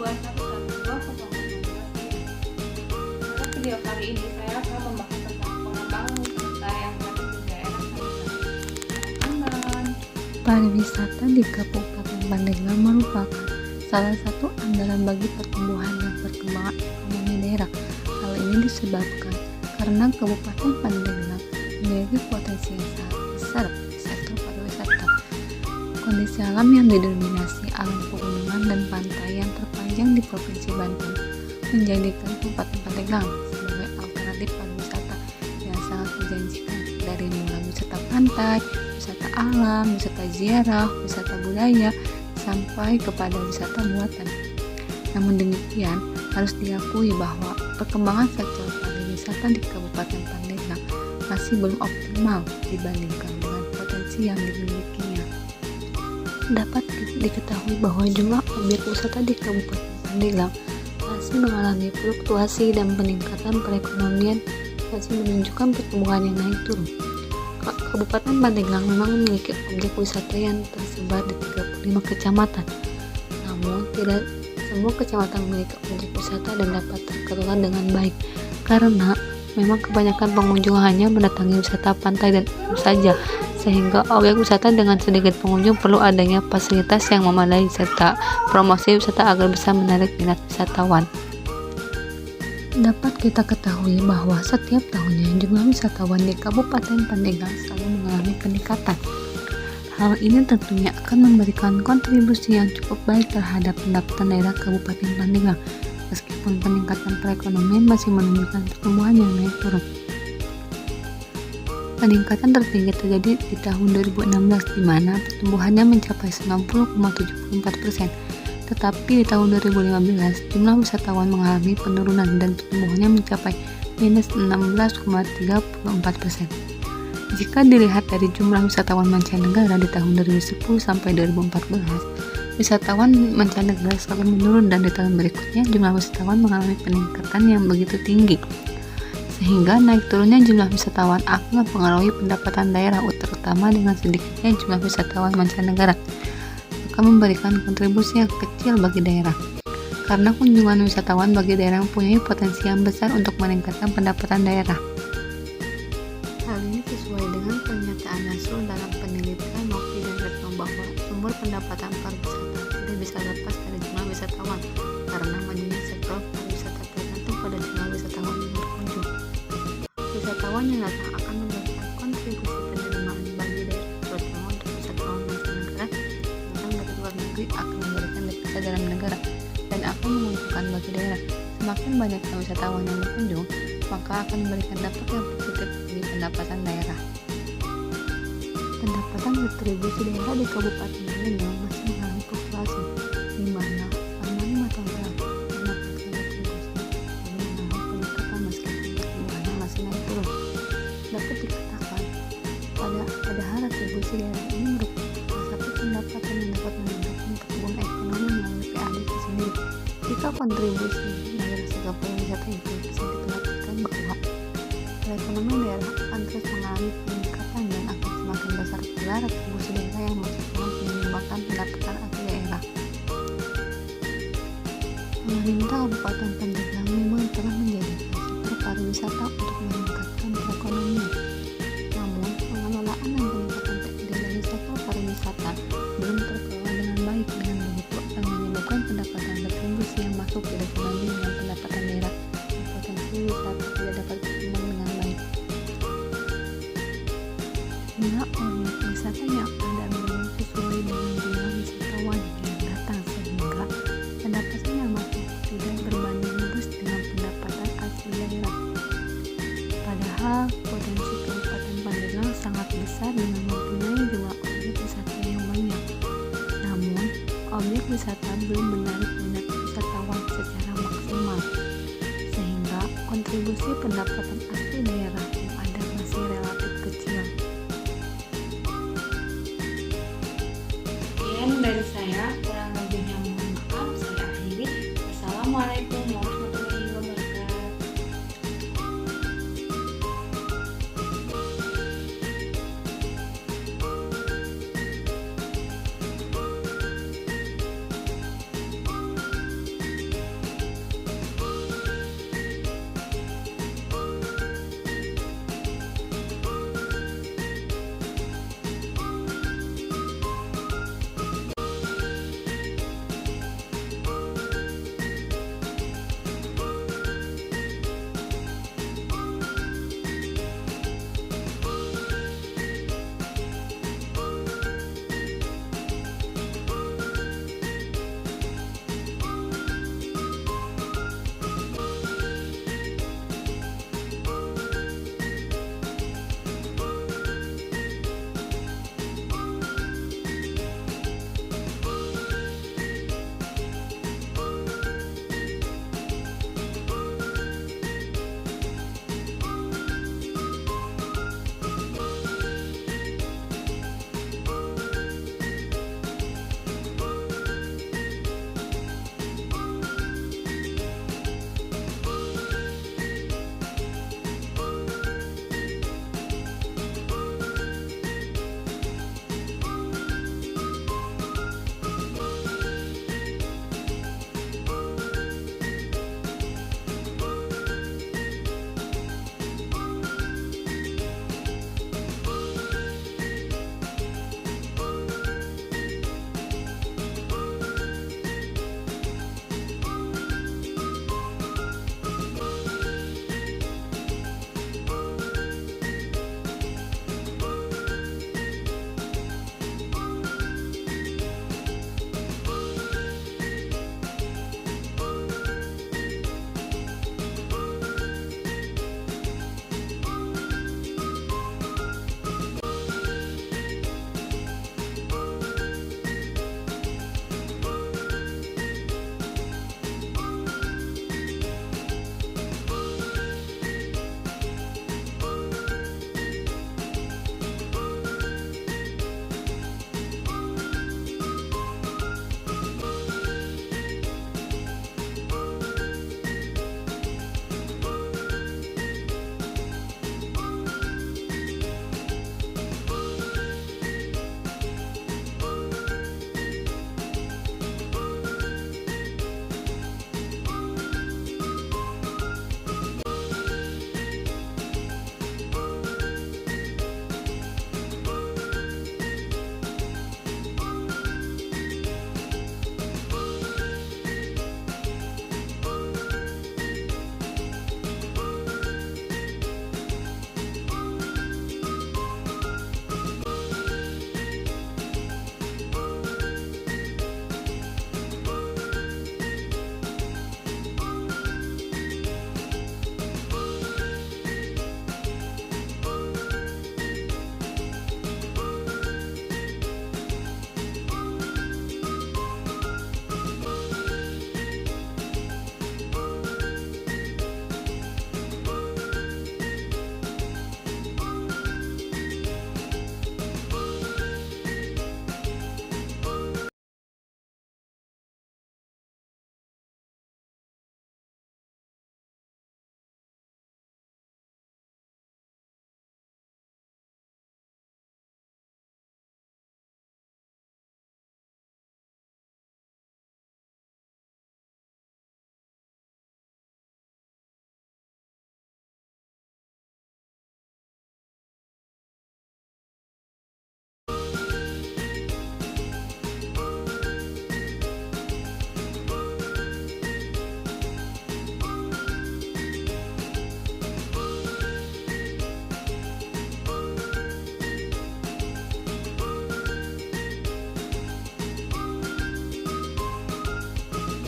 Pada video kali ini saya akan membahas tentang pengembangan wisata yang ada di daerah aman. Pariwisata di Kabupaten Pandeglang merupakan salah satu andalan bagi pertumbuhan dan perkembangan ekonomi daerah. Hal ini disebabkan karena Kabupaten Pandeglang memiliki potensi yang sangat besar di sektor pariwisata. Kondisi alam yang didominasi alam pegunungan dan pantai yang terpanjang di Provinsi Banten menjadikan Kabupaten Pandeglang sebagai alternatif pariwisata yang sangat menjanjikan, dari mulai wisata pantai, wisata alam, wisata ziarah, wisata budaya, sampai kepada wisata buatan. Namun demikian, harus diakui bahwa perkembangan sektor pariwisata di Kabupaten Pandeglang masih belum optimal dibandingkan dengan potensi yang dimilikinya. Dapat diketahui bahwa jumlah objek wisata di Kabupaten Pandeglang masih mengalami fluktuasi dan peningkatan perekonomian masih menunjukkan pertumbuhan yang naik turun. Kabupaten Pandeglang memang memiliki objek wisata yang tersebar di 35 kecamatan. Namun, tidak semua kecamatan memiliki objek wisata dan dapat terkelola dengan baik, karena memang kebanyakan pengunjung hanya mendatangi wisata pantai dan alam saja, sehingga objek wisata dengan sedikit pengunjung perlu adanya fasilitas yang memadai serta promosi wisata agar bisa menarik minat wisatawan. Dapat kita ketahui bahwa setiap tahunnya jumlah wisatawan di Kabupaten Pandeglang selalu mengalami peningkatan. Hal ini tentunya akan memberikan kontribusi yang cukup baik terhadap pendapatan daerah Kabupaten Pandeglang, meskipun peningkatan perekonomian masih menunjukkan pertumbuhan yang naik turun. Peningkatan tertinggi terjadi di tahun 2016, di mana pertumbuhannya mencapai 90,74%. Tetapi di tahun 2015, jumlah wisatawan mengalami penurunan dan pertumbuhannya mencapai minus 16,34%. Jika dilihat dari jumlah wisatawan mancanegara di tahun 2010 sampai 2014, wisatawan mancanegara selalu menurun, dan di tahun berikutnya jumlah wisatawan mengalami peningkatan yang begitu tinggi. Sehingga naik turunnya jumlah wisatawan akan mempengaruhi pendapatan daerah, terutama dengan sedikitnya jumlah wisatawan mancanegara akan memberikan kontribusi yang kecil bagi daerah, karena kunjungan wisatawan bagi daerah mempunyai potensi yang besar untuk meningkatkan pendapatan daerah. Hal ini sesuai dengan pernyataan Nasrul dalam penelitian Novi dan Retno bahwa sumber pendapatan pariwisata tidak bisa lepas dari jumlah wisatawan, karena majunya sektor pariwisata tergantung pada jumlah wisatawan yang berkunjung. Wisatawan yang datang akan memberikan kontribusi penerimaan bagi daerah, terutama untuk wisatawan mancanegara datang dari luar negeri akan memberikan devisa dalam negara dan akan menguntungkan bagi daerah. Semakin banyaknya wisatawan yang berkunjung, maka akan memberikan dampak yang positif bagi pendapatan daerah. Pendapatan retribusi daerah di Kabupaten Pandeglang masih mengalami fluktuasi, di mana selama 5 tahun terakhir pendapatan retribusi mengalami peningkatan meskipun pertumbuhannya masih naik turun. Dapat dikatakan, padahal retribusi daerah ini merupakan salah satu pendapatan yang dapat meningkatkan pertumbuhan ekonomi melalui PAD itu sendiri. Jika kontribusi daerah sektor pariwisata itu bisa diperhatikan bahwa perekonomian daerah akan terus mengalami peningkatan dan akan semakin besar pula retribusi daerah yang masih dalam menyumbangkan pendapatan asli daerah. Pemerintah Kabupaten Pandeglang memang telah menjadikan sektor pariwisata untuk meningkatkan perekonomian. Namun, pengelolaan dan peningkatan PAD dari sektor pariwisata belum terkelola dengan baik. Dengan begitu akan menyebabkan pendapatan retribusi yang masuk tidak sebanding dengan pendapatan daerah, dan potensi wisata tidak dapat berkembang dengan baik. Jumlah objek wisata yang ada belum sesuai dengan jumlah wisatawan yang datang, sehingga pendapatan yang masuk tidak berbanding lurus dengan pendapatan asli daerah. Padahal potensi Kabupaten Pandeglang sangat besar dengan mempunyai jumlah objek wisata yang banyak. Namun, objek wisata belum menarik minat wisatawan secara maksimal, sehingga kontribusi pendapatan asli daerah yang ada masih relatif kecil. Sekian dari saya, kurang lebihnya mohon maaf. Saya akhiri. Wassalamualaikum